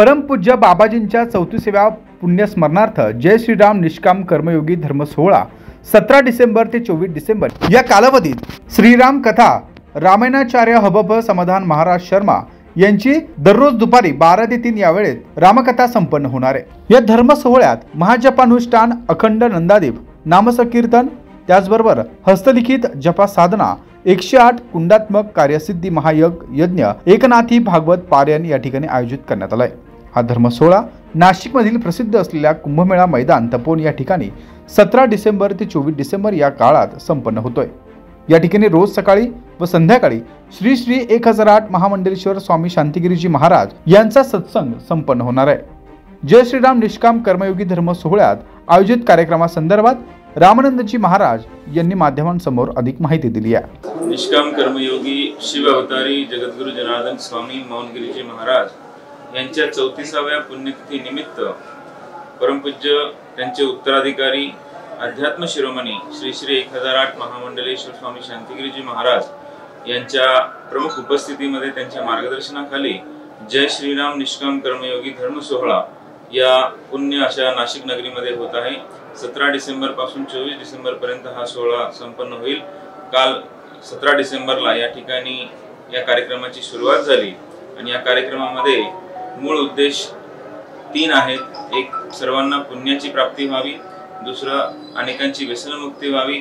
परमपूज्य बाबाजींच्या 34व्या पुण्यस्मरणार्थ जय श्रीराम निष्काम कर्मयोगी धर्म सोहळा 17 डिसेंबर ते 24 डिसेंबर या कालावधीत श्रीराम कथा रामायणाचार्य हबब समाधान महाराज शर्मा यांची दररोज दुपारी 12 ते 3 या वेळेत रामकथा संपन्न होणार आहे। या धर्म सोहळ्यात महाजपानुष्ठान, अखंड नंदादीप, नामसंकीर्तन, त्याचबरोबर हस्तलिखित जपा साधना, 108 कुंडात्मक कार्यसिद्धी महायज्ञ यज्ञ, एकनाथी भागवत पारायण या ठिकाणी आयोजित करण्यात आलाय। हा धर्म सोहळा नाशिक मधील प्रसिद्ध असलेल्या कुंभमेळा मैदान तपोवन या ठिकाणी 17 डिसेंबर ते 24 डिसेंबर या काळात संपन्न होतोय। या ठिकाणी रोज सकाळी व संध्याकाळी श्री श्री 1008 महामंडलेश्वर स्वामी शांतिगिरीजी महाराज यांचा सत्संग संपन्न होणार आहे। जय श्रीराम निष्काम कर्मयोगी धर्म सोहळ्यात आयोजित कार्यक्रमासंदर्भात रामानंदजी महाराज यांनी माध्यमांसमोर अधिक माहिती दिली आहे। निष्काम कर्मयोगी शिव अवतारी जगद्गुरु जनार्दन स्वामी मौनगिरीजी महाराज यांच्या 34व्या पुण्यतिथी निमित्त परमपूज्य त्यांचे उत्तराधिकारी अध्यात्म शिरोमणी श्री श्री 1008 महामंडलेश्वर स्वामी शांतिगिरीजी महाराज यांच्या प्रमुख उपस्थितीमध्ये त्यांच्या मार्गदर्शनाखाली जय श्रीराम निष्काम कर्मयोगी धर्म सोहळा या पुण्य अशा नाशिक नगरीमध्ये होत आहे। 17 डिसेंबर पासून 24 डिसेंबर पर्यंत हा सोहळा संपन्न होईल। काल 17 डिसेंबरला या ठिकाणी या कार्यक्रमाची सुरुवात झाली आणि या कार्यक्रमामध्ये मूळ उद्देश 3 आहेत। एक, सर्वांना पुण्याची प्राप्ती व्हावी, दुसरं अनेकांची व्यसनमुक्ती व्हावी,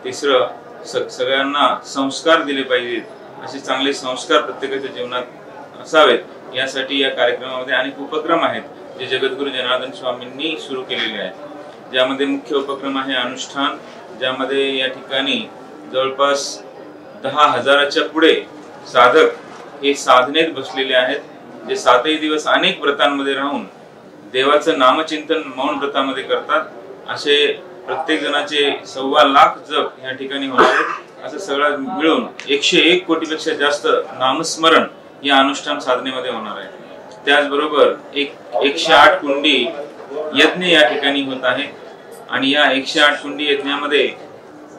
तिसरं सगळ्यांना संस्कार दिले पाहिजेत, असे चांगले संस्कार प्रत्येकाच्या जीवनात असावेत यासाठी या कार्यक्रमामध्ये अनेक उपक्रम आहेत जे जगद्गुरु जनार्दन स्वामींनी सुरू केलेले आहेत। ज्यामध्ये मुख्य उपक्रम आहे अनुष्ठान, ज्यामध्ये या ठिकाणी जवळपास 10,000च्या पुढे साधक हे साधनेत बसलेले आहेत, जे 7 दिवस अनेक व्रतांमध्ये राहून देवाचं नामचिंतन मौन व्रतामध्ये करतात। असे प्रत्येक जणाचे 1.25 लाख जप या ठिकाणी होणार आहेत। असं सगळं मिळून 101 कोटीपेक्षा जास्त नामस्मरण या अनुष्ठान साधनेमध्ये होणार आहे। त्याचबरोबर 108 कुंडी यज्ञ या ठिकाणी होत आहे आणि या 108 कुंडी यज्ञामध्ये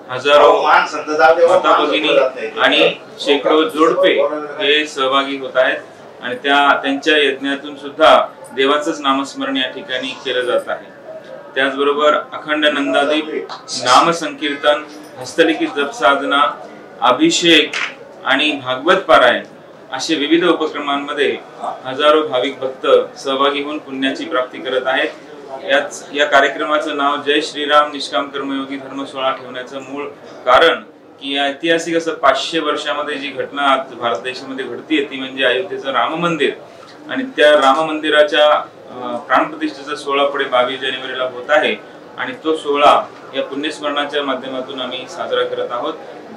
हजारो माता भगिनी आणि शेकडो जोडपे हे सहभागी होत आहेत आणि त्यांच्या यज्ञातून सुद्धा देवाचंच नामस्मरण या ठिकाणी केलं जात आहे। त्याचबरोबर अखंड नंदादीप, नामसंकीर्तन, हस्तलिखित जप साधना, अभिषेक आणि भागवत पारायण असे विविध उपक्रमांमध्ये हजारो भाविक भक्त सहभागी होऊन पुण्याची प्राप्ती करत आहेत। या कार्यक्रमाचं नाव जय श्रीराम निष्काम कर्मयोगी धर्म सोहळा ठेवण्याचं मूळ कारण की ऐतिहासिक असं 500 वर्षामध्ये जी घटना आज भारत देशामध्ये घडतीये ती म्हणजे अयोध्येचं राम मंदिर आणि त्या राम मंदिराच्या प्राणप्रतिष्ठेचा सोहळा पुढे 22 जानेवारीला होत आहे आणि तो सोहळा या पुण्यस्मरणाच्या माध्यमातून आम्ही साजरा करत आहोत।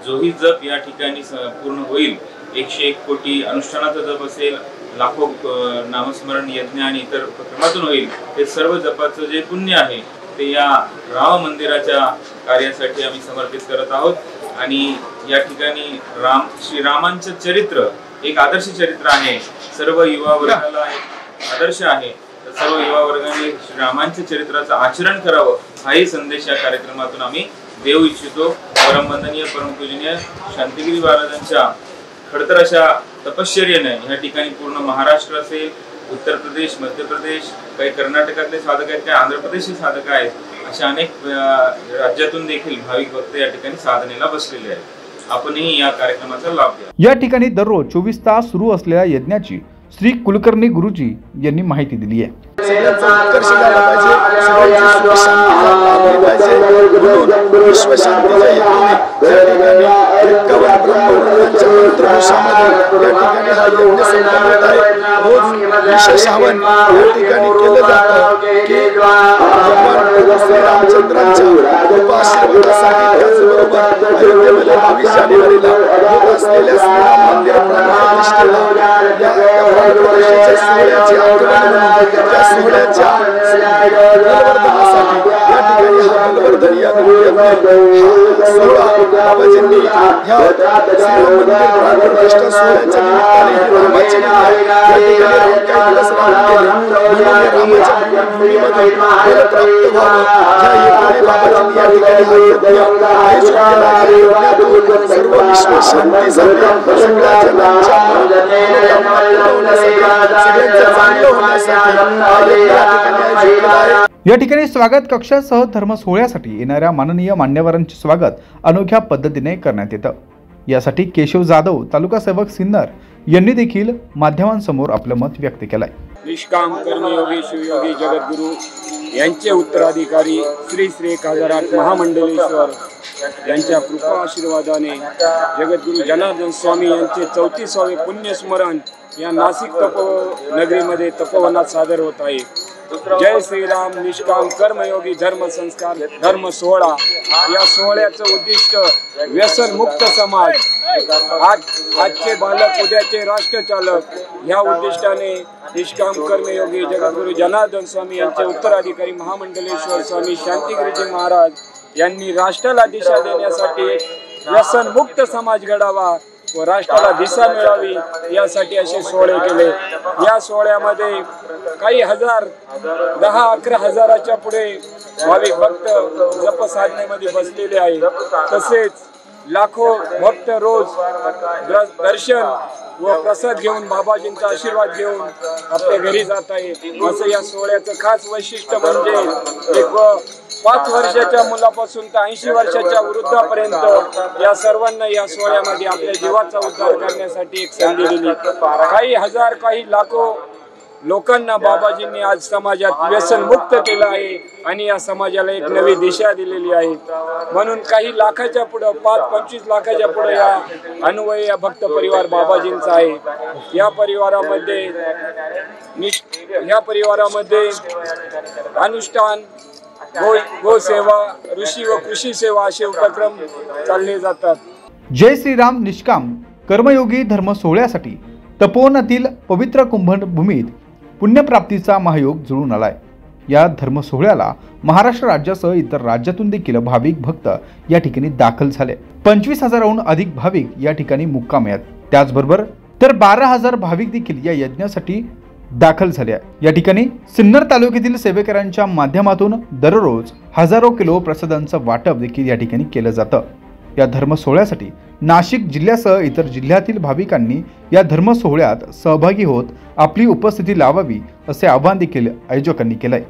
जोही जप या ठिकाणी पूर्ण होईल, 101 कोटी अनुष्ठानाचा जप असेल, लाखो नामस्मरण यज्ञ आणि इतर उपक्रमातून होईल, ते सर्व जपाचं जे पुण्य आहे ते या राम मंदिराच्या कार्यासाठी आम्ही समर्पित करत आहोत। आणि या ठिकाणी श्रीरामांचं चरित्र एक आदर्श चरित्र आहे, सर्व युवा वर्गाला एक आदर्श आहे। सर्व युवा वर्गाने श्रीरामांच्या चरित्राचं आचरण करावं हाही संदेश या कार्यक्रमातून आम्ही देऊ इच्छितो। परमवंदनीय परमपूजनीय शांतिगिरी महाराजांच्या खडतर अशा तपश्चर्येने या ठिकाणी पूर्ण महाराष्ट्र असेल, उत्तर प्रदेश, मध्य प्रदेश, काही कर्नाटकातले साधक आहेत, काही आंध्र प्रदेशचे साधक आहेत, अशा अनेक राज्यातून देखील भाविक भक्त या ठिकाणी साधनेला बसलेले आहेत। आपणही या कार्यक्रमाचा लाभ घ्या। या ठिकाणी दररोज 24 तास सुरू असलेल्या यज्ञाची श्री कुलकर्णी गुरुजी यांनी माहिती दिली आहे। सोहळ्याच्या विठ्ठल या सोहळा बाबाजींनी ह्या श्रीराम मंदिर प्राणप्रतिष्ठा सोहळ्याच्या निमित्ताने रामाची या ठिकाणी काही दिवस राहून गेले म्हणून रामाच्या भूमीमध्ये फळ प्राप्त व्हावं ह्या हेतूने बाबाजींनी या ठिकाणी आयोजन केलं आहे. यज्ञातून सर्व विश्व शांतीसाठी सगळ्या जगांच्या मनोकामना सगळ्यांचं चांगलं होण्यासाठी या ठिकाणी स्वागत कक्षासह धर्म सोहळ्यासाठी येणाऱ्या माननीय मान्यवरांचे स्वागत अनोख्या पद्धतीने करण्यात येतं. यासाठी केशव जाधव तालुका सेवक सिन्नर यांनी देखील माध्यमांसमोर आपलं मत व्यक्त केलंय. निष्काम कर्मयोगी शिवयोगी जगद्गुरु यांचे उत्तराधिकारी श्री श्री 1008 महामंडलेश्वर यांच्या कृपा आशीर्वादाने जगद्गुरु जनार्दन स्वामी यांचे 34वे पुण्यस्मरण या नाशिक तपोनगरीमध्ये तपोवनात सादर होत आहे. जय श्रीराम निष्काम कर्मयोगी धर्म संस्कार धर्म सोहळा या सोहळ्याचं उद्दिष्ट व्यसनमुक्त समाज, आजचे बालक उद्याचे राष्ट्रचालक या उद्दिष्टाने निष्काम कर्मयोगी जगद्गुरु जनार्दन स्वामी यांचे उत्तराधिकारी महामंडलेश्वर स्वामी शांतिगिरीजी महाराज यांनी राष्ट्राला दिशा देण्यासाठी व्यसनमुक्त समाज घडावा व राष्ट्राला दिशा मिळावी यासाठी असे सोहळे केले. या सोहळ्यामध्ये काही हजार 10-11 हजाराच्या पुढे भाविक भक्त जप साधनेमध्ये बसलेले आहेत. तसेच लाखो भक्त रोज दर्शन व प्रसाद घेऊन बाबाजींचा आशीर्वाद घेऊन आपल्या घरी जात आहे. असं या सोहळ्याचं खास वैशिष्ट्य म्हणजे एक 5 वर्षाच्या मुलापासून तर 80 वर्षाच्या वृद्धापर्यंत या सर्वांना या सोहळ्यामध्ये आपल्या जीवाचा उद्धार करण्यासाठी एक संधी दिली. काही हजार काही लाखो लोकांना बाबाजींनी आज समाजात व्यसनमुक्त केलं आहे आणि या समाजाला एक नवी दिशा दिलेली आहे. म्हणून काही लाखाच्या पुढे 5-25 लाखाच्या पुढे या अन्वय या भक्त परिवार बाबाजींचा आहे. या परिवारामध्ये अनुष्ठान, गोसेवा, ऋषी व कृषी सेवा असे उपक्रम चालले जातात. जय श्रीराम निष्काम कर्मयोगी धर्म सोहळ्यासाठी तपोवनातील पवित्र कुंभभूमीत पुण्यप्राप्तीचा महायोग जुळून आलाय. या धर्म सोहळ्याला महाराष्ट्र राज्यासह इतर राज्यातून देखील भाविक भक्त या ठिकाणी दाखल झाले. 25,000हून अधिक भाविक या ठिकाणी मुक्काम आहेत. त्याचबरोबर 12,000 भाविक देखील या यज्ञासाठी दाखल झाले. या ठिकाणी सिन्नर तालुक्यातील सेवेकरांच्या माध्यमातून दररोज हजारो किलो प्रसादांचं वाटप देखील या ठिकाणी केलं जातं. या धर्म सोहळ्यासाठी नाशिक जिल्ह्यासह इतर जिल्ह्यातील भाविकांनी या धर्म सोहळ्यात सहभागी होत आपली उपस्थिती लावावी असे आवाहन देखील आयोजकांनी केलंय.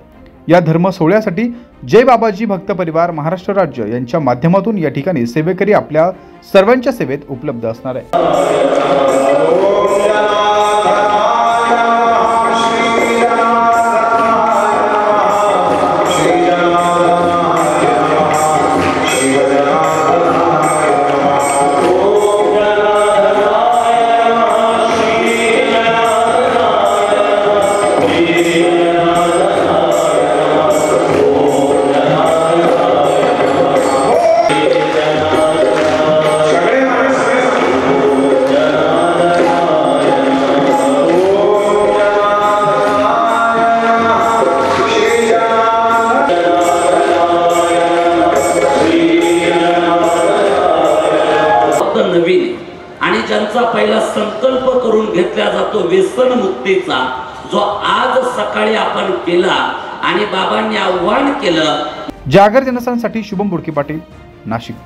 या धर्म सोहळ्यासाठी जय बाबाजी भक्त परिवार महाराष्ट्र राज्य यांच्या माध्यमातून या ठिकाणी सेवेकरी आपल्या सर्वांच्या सेवेत उपलब्ध असणार आहे. नवीन आणि ज्यांचा पहिला संकल्प करून घेतला जातो व्यसन मुक्तीचा, जो आज सकाळी आपण केला आणि बाबांनी आव्हान केलं. जागर जनस्थानसाठी शुभम बुडके पाटील, नाशिक.